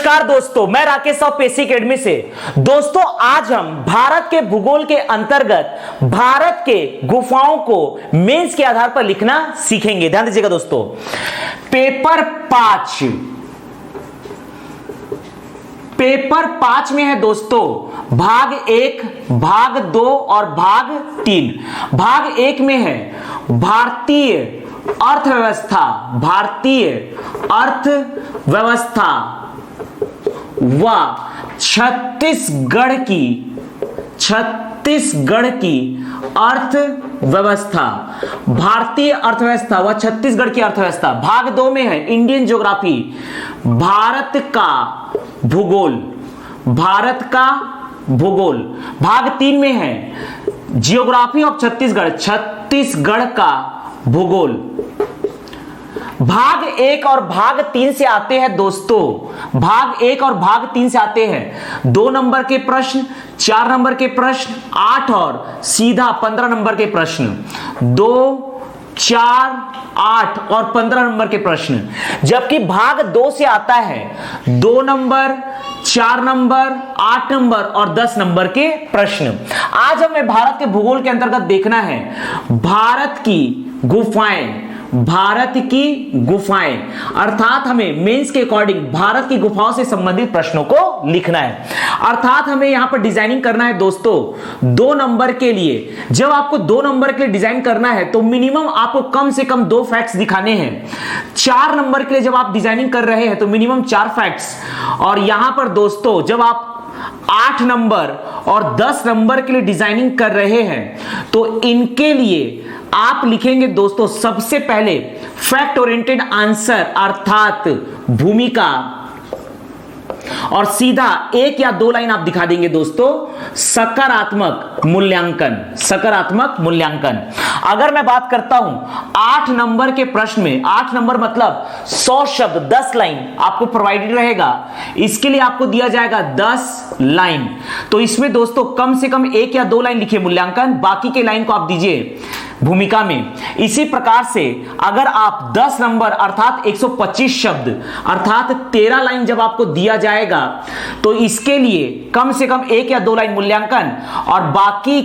नमस्कार दोस्तों, मैं राकेश साहू पेशी एकेडमी से। दोस्तों आज हम भारत के भूगोल के अंतर्गत भारत के गुफाओं को मेंस के आधार पर लिखना सीखेंगे। ध्यान दीजिएगा दोस्तों, पेपर 5 में है दोस्तों भाग 1, भाग 2 और भाग 3। भाग 1 में है भारतीय अर्थव्यवस्था, भारतीय अर्थव्यवस्था व छत्तीसगढ़ की अर्थव्यवस्था, भारतीय अर्थव्यवस्था व छत्तीसगढ़ की अर्थव्यवस्था। भाग 2 में है इंडियन ज्योग्राफी, भारत का भूगोल, भारत का भूगोल। भाग 3 में है जियोग्राफी ऑफ छत्तीसगढ़, छत्तीसगढ़ का भूगोल। भाग 1 और भाग 3 से आते हैं दोस्तों, भाग 1 और भाग 3 से आते हैं 2 नंबर के प्रश्न, 4 नंबर के प्रश्न, 8 और सीधा 15 नंबर के प्रश्न। 2, 4, 8 और 15 नंबर के प्रश्न। जबकि भाग 2 से आता है 2 नंबर, 4 नंबर, 8 नंबर और 10 नंबर के प्रश्न। आज हमें भारत के भूगोल के अंतर्गत देखना है भारत की गुफाएं, भारत की गुफाएं, अर्थात हमें मेंस के अकॉर्डिंग भारत की गुफाओं से संबंधित प्रश्नों को लिखना है। अर्थात हमें यहां पर डिजाइनिंग करना है दोस्तों 2 नंबर के लिए। जब आपको 2 नंबर के लिए डिजाइन करना है तो मिनिमम आपको कम से कम 2 फैक्ट्स दिखाने हैं। 4 नंबर के लिए जब आप डिजाइनिंग कर रहे हैं तो मिनिमम 4 फैक्ट्स। और यहां पर दोस्तों जब आप 8 नंबर और 10 नंबर के लिए डिजाइनिंग कर रहे हैं तो इनके लिए आप लिखेंगे दोस्तों सबसे पहले फैक्ट ओरिएंटेड आंसर अर्थात भूमिका, और सीधा 1 या 2 लाइन आप दिखा देंगे दोस्तों सकारात्मक मूल्यांकन, सकारात्मक मूल्यांकन। अगर मैं बात करता हूं 8 नंबर के प्रश्न में, 8 नंबर मतलब 100 शब्द 10 लाइन आपको प्रोवाइडेड रहेगा। इसके लिए आपको दिया जाएगा 10 लाइन। तो इसमें दोस्तों कम से कम 1 या 2 लाइन लिखिए मूल्यांकन, बाकी के लाइन को आप दीजिए भूमिका में। इसी प्रकार से अगर आप 10 नंबर अर्थात 125 शब्द अर्थात 13 लाइन जब आपको दिया जाएगा तो इसके लिए कम से कम 1 या 2 लाइन मूल्यांकन, और बाकी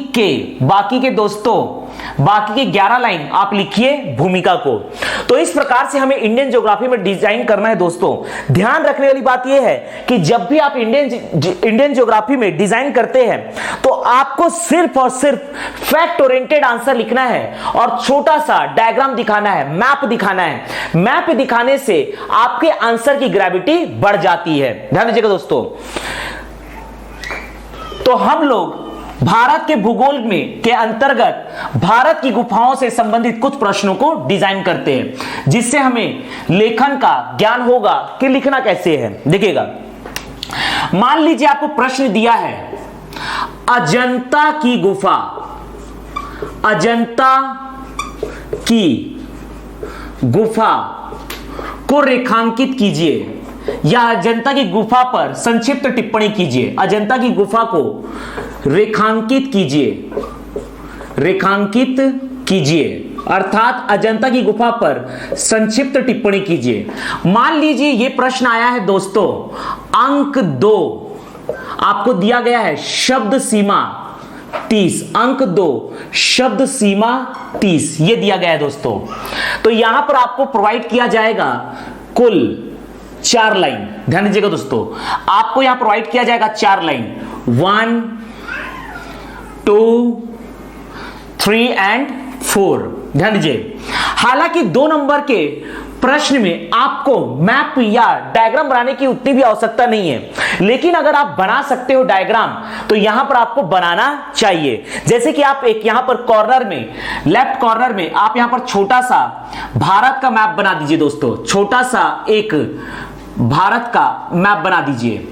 के दोस्तों बाकी के 11 लाइन आप लिखिए भूमिका को। तो इस प्रकार से हमें इंडियन ज्योग्राफी में डिजाइन करना है दोस्तों। ध्यान रखने वाली बात यह है कि जब भी आप इंडियन ज्योग्राफी में डिजाइन करते हैं तो आपको सिर्फ और सिर्फ फैक्ट ओरिएंटेड आंसर लिखना है और छोटा सा डायग्राम दिखाना है, मैप दिखाना है। मैप दिखाने से आपके आंसर की ग्रेविटी बढ़ जाती है। ध्यान दीजिएगा दोस्तों। तो हम लोग भारत के भूगोल में के अंतर्गत भारत की गुफाओं से संबंधित कुछ प्रश्नों को डिजाइन करते हैं जिससे हमें लेखन का ज्ञान होगा कि लिखना कैसे है। देखिएगा, मान लीजिए आपको प्रश्न दिया है अजंता की गुफा, अजंता की गुफा को रेखांकित कीजिए या अजंता की गुफा पर संक्षिप्त टिप्पणी कीजिए। अजंता की गुफा को रेखांकित कीजिए, रेखांकित कीजिए अर्थात अजंता की गुफा पर संक्षिप्त टिप्पणी कीजिए। मान लीजिए यह प्रश्न आया है दोस्तों अंक 2, आपको दिया गया है शब्द सीमा 30, अंक 2 शब्द सीमा 30 ये दिया गया है दोस्तों। तो यहां पर आपको प्रोवाइड किया जाएगा कुल 4 लाइन। ध्यान दीजिएगा दोस्तों, आपको यहां प्रोवाइड किया जाएगा 4 लाइन, 1, 2, 3 एंड 4। ध्यान दीजिए, हालांकि 2 नंबर के प्रश्न में आपको मैप या डायग्राम बनाने की उतनी भी आवश्यकता नहीं है, लेकिन अगर आप बना सकते हो डायग्राम तो यहां पर आपको बनाना चाहिए। जैसे कि आप एक यहां पर कॉर्नर में, लेफ्ट कॉर्नर में आप यहां पर छोटा सा भारत का मैप बना दीजिए दोस्तों, छोटा सा एक भारत का मैप बना दीजिए।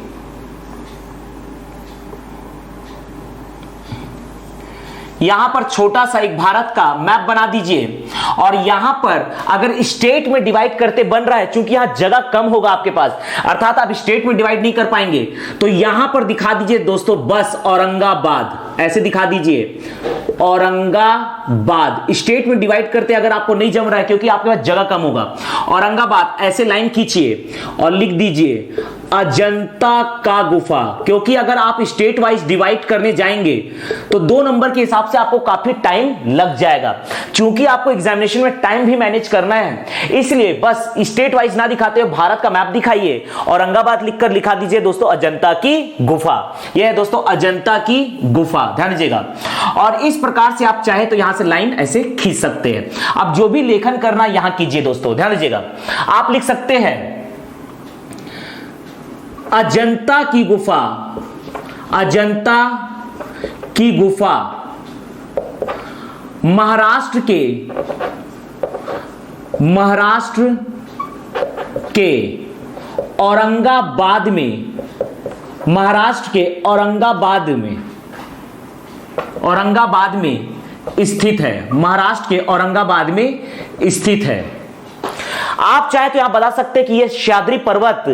यहां पर छोटा सा एक भारत का मैप बना दीजिए, और यहां पर अगर स्टेट में डिवाइड करते बन रहा है, चूंकि यहां जगह कम होगा आपके पास अर्थात आप स्टेट में डिवाइड नहीं कर पाएंगे, तो यहां पर दिखा दीजिए दोस्तों बस औरंगाबाद, ऐसे दिखा दीजिए औरंगाबाद। स्टेट में डिवाइड करते अगर आपको नहीं जम रहा है क्योंकि आपके पास जगह कम होगा, औरंगाबाद ऐसे लाइन खींचिए और लिख दीजिए अजंता का गुफा, क्योंकि अगर आप स्टेट वाइज डिवाइड करने जाएंगे तो 2 नंबर के हिसाब से आपको काफी टाइम लग जाएगा। क्योंकि आपको एग्जामिनेशन में टाइम भी मैनेज करना है, इसलिए बस स्टेट वाइज ना दिखाते हुए भारत का मैप दिखाइए, औरंगाबाद लिखकर लिखा दीजिए दोस्तों अजंता की गुफा। यह है दोस्तों अजंता की गुफा, ध्यान दीजिएगा। और इस प्रकार से आप चाहे तो यहां से लाइन ऐसे खींच सकते हैं। अब जो भी लेखन करना यहां कीजिए दोस्तों, ध्यान दीजिएगा। आप लिख सकते हैं अजंता की गुफा, अजंता की गुफा महाराष्ट्र के औरंगाबाद में, महाराष्ट्र के औरंगाबाद में स्थित है, महाराष्ट्र के औरंगाबाद में स्थित है। आप चाहे तो यहां बता सकते हैं कि यह सह्याद्री पर्वत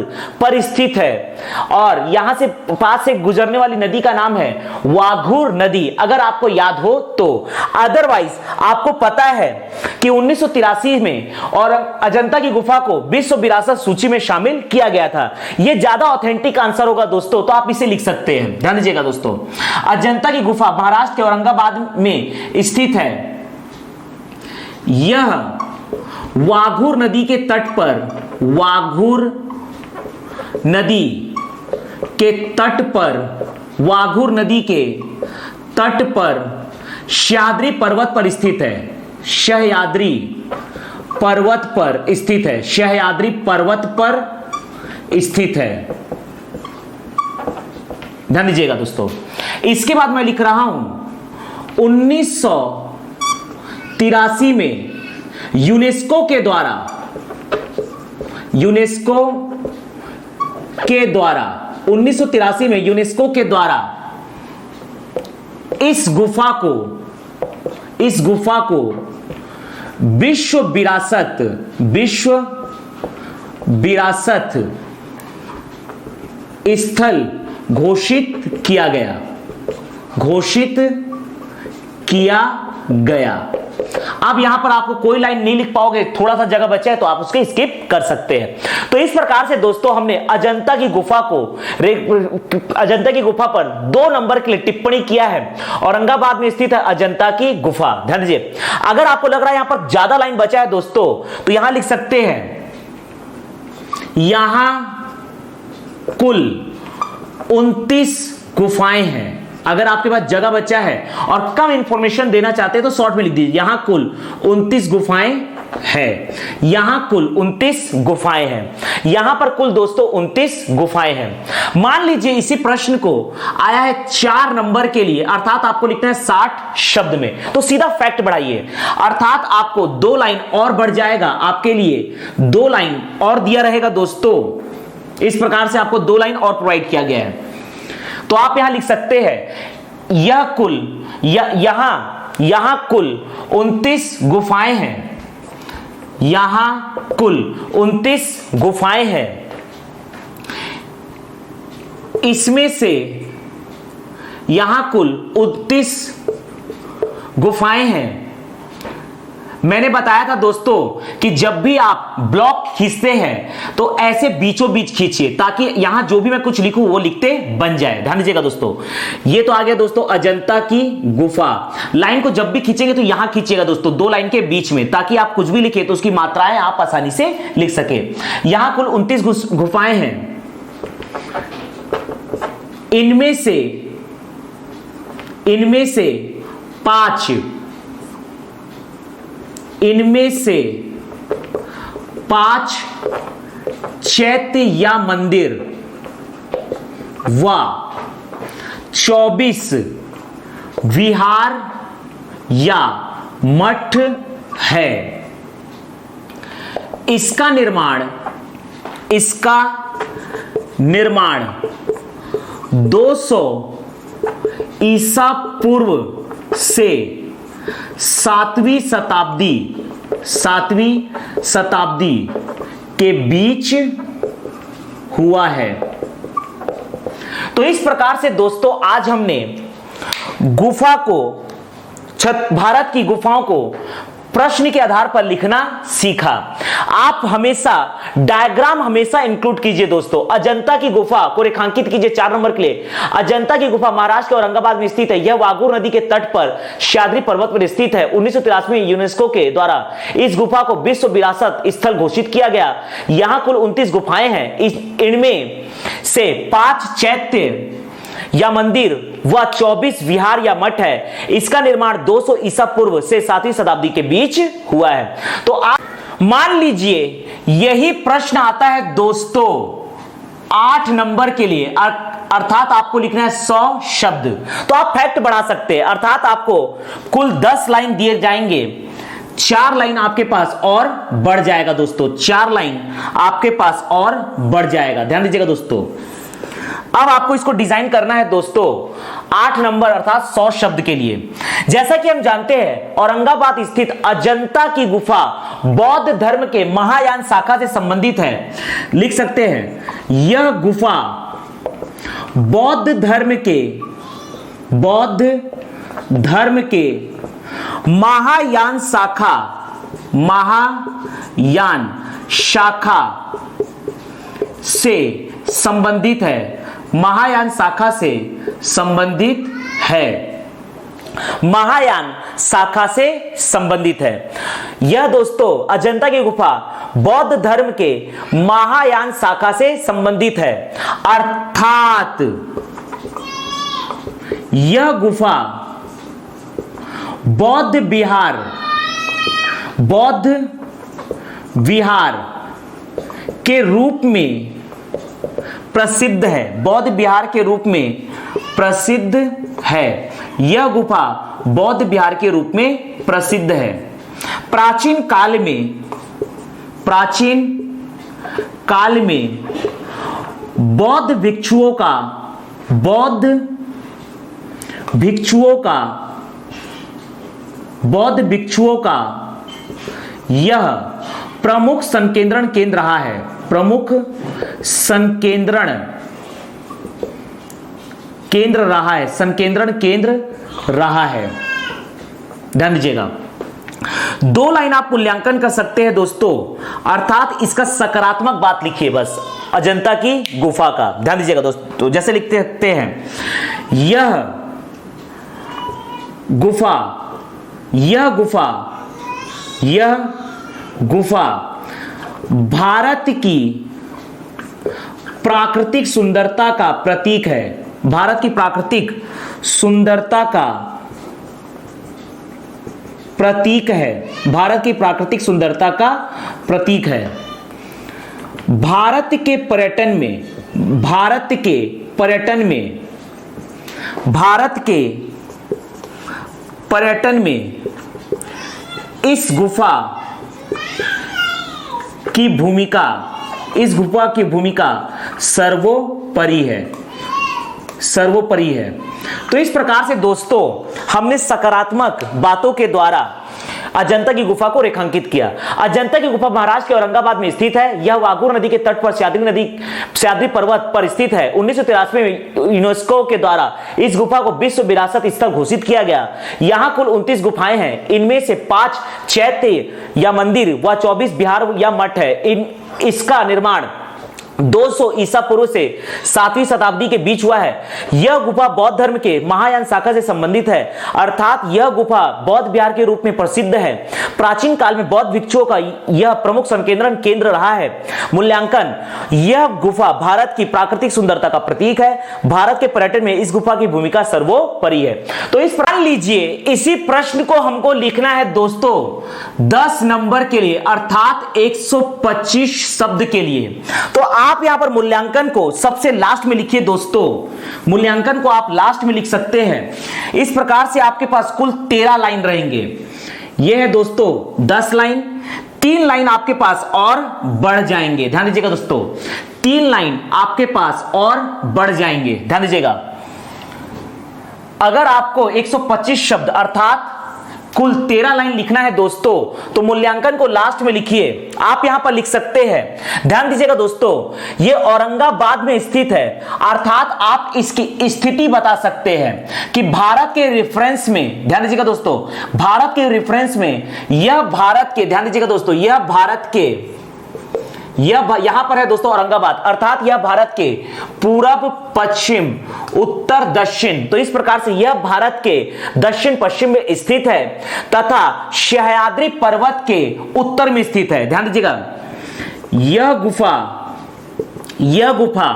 पर स्थित है और यहां से पास से गुजरने वाली नदी का नाम है वाघूर नदी, अगर आपको याद हो तो। अदरवाइज आपको पता है कि 1983 में और अजंता की गुफा को विश्व विरासत सूची में शामिल किया गया था। यह ज्यादा ऑथेंटिक आंसर होगा दोस्तों, तो आप इसे लिख सकते हैं। ध्यान दीजिएगा दोस्तों, अजंता की गुफा महाराष्ट्र के औरंगाबाद में स्थित है। यह वाघूर नदी के तट पर, वाघूर नदी के तट पर, वाघूर नदी के तट पर सह्याद्री पर्वत पर स्थित है, सह्याद्री पर्वत पर स्थित है, सह्याद्री पर्वत पर स्थित है। ध्यान दीजिएगा दोस्तों। इसके बाद मैं लिख रहा हूं 1983 में यूनेस्को के द्वारा 1983 में यूनेस्को के द्वारा इस गुफा को विश्व विरासत स्थल घोषित किया गया। अब यहां पर आपको कोई लाइन नहीं लिख पाओगे, थोड़ा सा जगह बचा है तो आप उसके स्किप कर सकते हैं। तो इस प्रकार से दोस्तों हमने अजंता की गुफा पर 2 नंबर के लिए टिप्पणी किया है। औरंगाबाद में स्थित है अजंता की गुफा। ध्यान दीजिए, अगर आपको लग रहा है यहां पर ज्यादा लाइन बचा है दोस्तों, तो यहां लिख सकते हैं यहां कुल 29 गुफाएं हैं। अगर आपके पास जगह बचा है और कम इंफॉर्मेशन देना चाहते हैं तो शॉर्ट में लिख दीजिए यहां कुल 29 गुफाएं हैं। यहां कुल 29 गुफाएं हैं। यहां पर कुल दोस्तों 29 गुफाएं हैं। मान लीजिए इसी प्रश्न को आया है 4 नंबर के लिए, अर्थात आपको लिखना है 60 शब्द में, तो सीधा फैक्ट बढ़ाइए, अर्थात आपको 2 लाइन और बढ़ जाएगा, आपके लिए 2 लाइन और दिया रहेगा दोस्तों। इस प्रकार से आपको 2 लाइन और प्रोवाइड किया गया है। तो आप यहां लिख सकते हैं यहां कुल 29 गुफाएं हैं। यहां कुल 29 गुफाएं हैं। इसमें से यहां कुल 29 गुफाएं हैं। मैंने बताया था दोस्तों कि जब भी आप ब्लॉक खींचते हैं तो ऐसे बीचों बीच खींचिए, ताकि यहां जो भी मैं कुछ लिखूं वो लिखते बन जाए। ध्यान दीजिएगा दोस्तों, ये तो आ गया दोस्तों अजंता की गुफा। लाइन को जब भी खींचेंगे तो यहां खींचिएगा दोस्तों, 2 लाइन के बीच में, ताकि आप कुछ भी लिखे तो उसकी मात्राएं आप आसानी से लिख सके। यहां कुल 29 गुफाएं हैं। इनमें से 5 चैत्य या मंदिर व 24 विहार या मठ है। इसका निर्माण 200 ईसा पूर्व से 7वीं शताब्दी के बीच हुआ है। तो इस प्रकार से दोस्तों आज हमने भारत की गुफाओं को प्रश्न के आधार पर लिखना सीखा। आप हमेशा डायग्राम हमेशा इंक्लूड कीजिए दोस्तों। अजंता की गुफा को रेखांकित कीजिए 4 नंबर के लिए। अजंता की गुफा महाराष्ट्र के औरंगाबाद में स्थित है। यह वागूर नदी के तट पर सह्याद्री पर्वत पर स्थित है। 1983 में यूनेस्को के द्वारा इस गुफा को विश्व विरासत स्थल घोषित किया गया। यहां कुल 29 गुफाएं हैं। इनमें से 5 चैत्य या मंदिर व 24 विहार या मठ है। इसका निर्माण 200 ईसा पूर्व से 7वीं शताब्दी के बीच हुआ है। तो आप मान लीजिए यही प्रश्न आता है दोस्तों 8 नंबर के लिए, अर्थात आपको लिखना है 100 शब्द। तो आप फैक्ट बढ़ा सकते हैं, अर्थात आपको कुल 10 लाइन दिए जाएंगे, 4 लाइन आपके पास और बढ़ जाएगा दोस्तों, 4 लाइन आपके पास और बढ़ जाएगा। ध्यान दीजिएगा दोस्तों। अब आपको इसको डिजाइन करना है दोस्तों 8 नंबर अर्थात 100 शब्द के लिए। जैसा कि हम जानते हैं औरंगाबाद स्थित अजंता की गुफा बौद्ध धर्म के महायान शाखा से संबंधित है। लिख सकते हैं यह गुफा बौद्ध धर्म के महायान शाखा से संबंधित है। महायान शाखा से संबंधित है। महायान शाखा से संबंधित है। यह दोस्तों अजंता की गुफा बौद्ध धर्म के महायान शाखा से संबंधित है, अर्थात यह गुफा बौद्ध विहार के रूप में प्रसिद्ध है। बौद्ध विहार के रूप में प्रसिद्ध है। यह गुफा बौद्ध विहार के रूप में प्रसिद्ध है। प्राचीन काल में बौद्ध भिक्षुओं का यह प्रमुख संकेंद्रण केंद्र रहा है। प्रमुख संकेंद्रण केंद्र रहा है। ध्यान दीजिएगा। 2 लाइन आप मूल्यांकन कर सकते हैं दोस्तों, अर्थात इसका सकारात्मक बात लिखिए बस अजंता की गुफा का। ध्यान दीजिएगा दोस्तों, जैसे लिखते हैं यह गुफा भारत की प्राकृतिक सुंदरता का प्रतीक है। भारत की प्राकृतिक सुंदरता का प्रतीक है। भारत की प्राकृतिक सुंदरता का प्रतीक है। भारत के पर्यटन में इस गुफा की भूमिका सर्वोपरि है। तो इस प्रकार से दोस्तों हमने सकारात्मक बातों के द्वारा अजंता की गुफा को रेखांकित किया। अजंता की गुफा महाराष्ट्र के औरंगाबाद में स्थित है। यह वागूर नदी के तट पर सह्याद्री पर्वत पर स्थित है। 1983 में यूनेस्को के द्वारा इस गुफा को विश्व विरासत स्थल घोषित किया गया। यहां कुल 29 गुफाएं हैं। इनमें से 5 चैत्य या मंदिर व 24 विहार या मठ है। इसका निर्माण 200 ईसा पूर्व से 7वीं शताब्दी के बीच हुआ है। यह गुफा बौद्ध धर्म के महायान शाखा से संबंधित है, अर्थात यह गुफा बौद्ध विहार के रूप में प्रसिद्ध है। प्राचीन काल में बौद्ध भिक्षुओं का यह प्रमुख संकेंद्रण केंद्र रहा है। मूल्यांकन, यह गुफा भारत की प्राकृतिक सुंदरता का प्रतीक है। भारत के पर्यटन में इस गुफा की भूमिका सर्वोपरि है। तो इस प्रकार लीजिए, इसी प्रश्न को हमको लिखना है दोस्तों 10 नंबर के लिए, अर्थात 125 शब्द के लिए। तो आप यहां पर मूल्यांकन को सबसे लास्ट में लिखिए दोस्तों। मूल्यांकन को आप लास्ट में लिख सकते हैं। इस प्रकार से आपके पास कुल 13 लाइन रहेंगे। यह है दोस्तों 10 लाइन, 3 लाइन आपके पास और बढ़ जाएंगे। ध्यान दीजिएगा दोस्तों, 3 लाइन आपके पास और बढ़ जाएंगे। ध्यान दीजिएगा, अगर आपको 125 शब्द अर्थात कुल 13 लाइन लिखना है दोस्तों, तो मूल्यांकन को लास्ट में लिखिए। आप यहां पर लिख सकते हैं, ध्यान दीजिएगा दोस्तों, यह औरंगाबाद में स्थित है, अर्थात आप इसकी स्थिति बता सकते हैं कि भारत के रेफरेंस में, ध्यान दीजिएगा दोस्तों, भारत के रेफरेंस में यह भारत के, ध्यान दीजिएगा दोस्तों, यह भारत के, यहां पर है दोस्तों औरंगाबाद, अर्थात यह भारत के पूरब पश्चिम उत्तर दक्षिण, तो इस प्रकार से यह भारत के दक्षिण पश्चिम में स्थित है तथा सह्याद्री पर्वत के उत्तर में स्थित है। ध्यान दीजिएगा, यह गुफा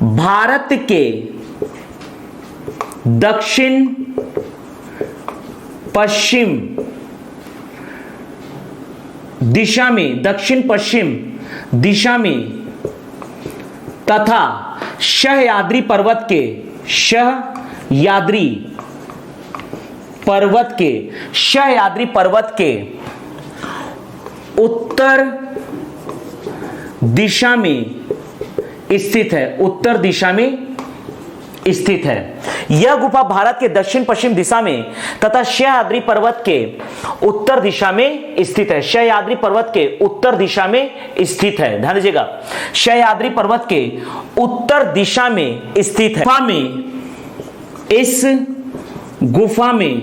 भारत के दक्षिण पश्चिम दिशा में, दक्षिण पश्चिम दिशा में तथा सह्याद्री पर्वत के उत्तर दिशा में स्थित है, उत्तर दिशा में स्थित है। यह गुफा भारत के दक्षिण पश्चिम दिशा में तथा सह्याद्री पर्वत के उत्तर दिशा में स्थित है, सह्याद्री पर्वत के उत्तर दिशा में स्थित है। ध्यान दीजिएगा, सह्याद्री पर्वत के उत्तर दिशा में स्थित है। इस गुफा में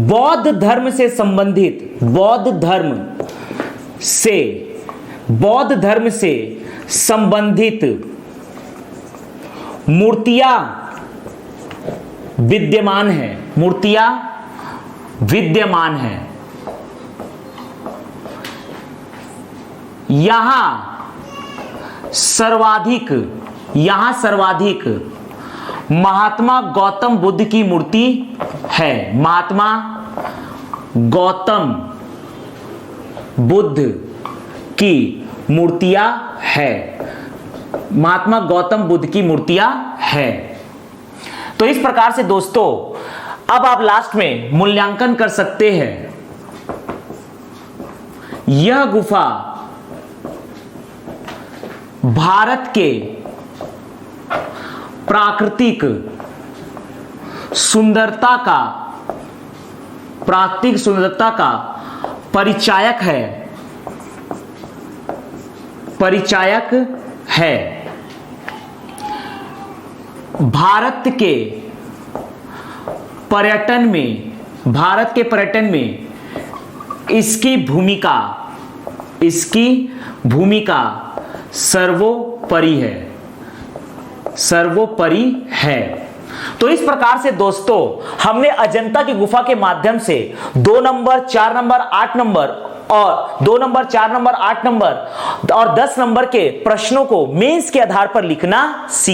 बौद्ध धर्म से संबंधित, बौद्ध धर्म से संबंधित मूर्तियां विद्यमान है, यहां सर्वाधिक महात्मा गौतम बुद्ध की मूर्ति है, महात्मा गौतम बुद्ध की मूर्तियां है, महात्मा गौतम बुद्ध की मूर्तियां है। तो इस प्रकार से दोस्तों अब आप लास्ट में मूल्यांकन कर सकते हैं। यह गुफा भारत के प्राकृतिक सुंदरता का परिचायक है। भारत के पर्यटन में इसकी भूमिका सर्वोपरि है। तो इस प्रकार से दोस्तों हमने अजंता की गुफा के माध्यम से 2 नंबर, 4 नंबर, 8 नंबर और 2 नंबर, 4 नंबर, 8 नंबर और 10 नंबर के प्रश्नों को मेंस के आधार पर लिखना सीखा।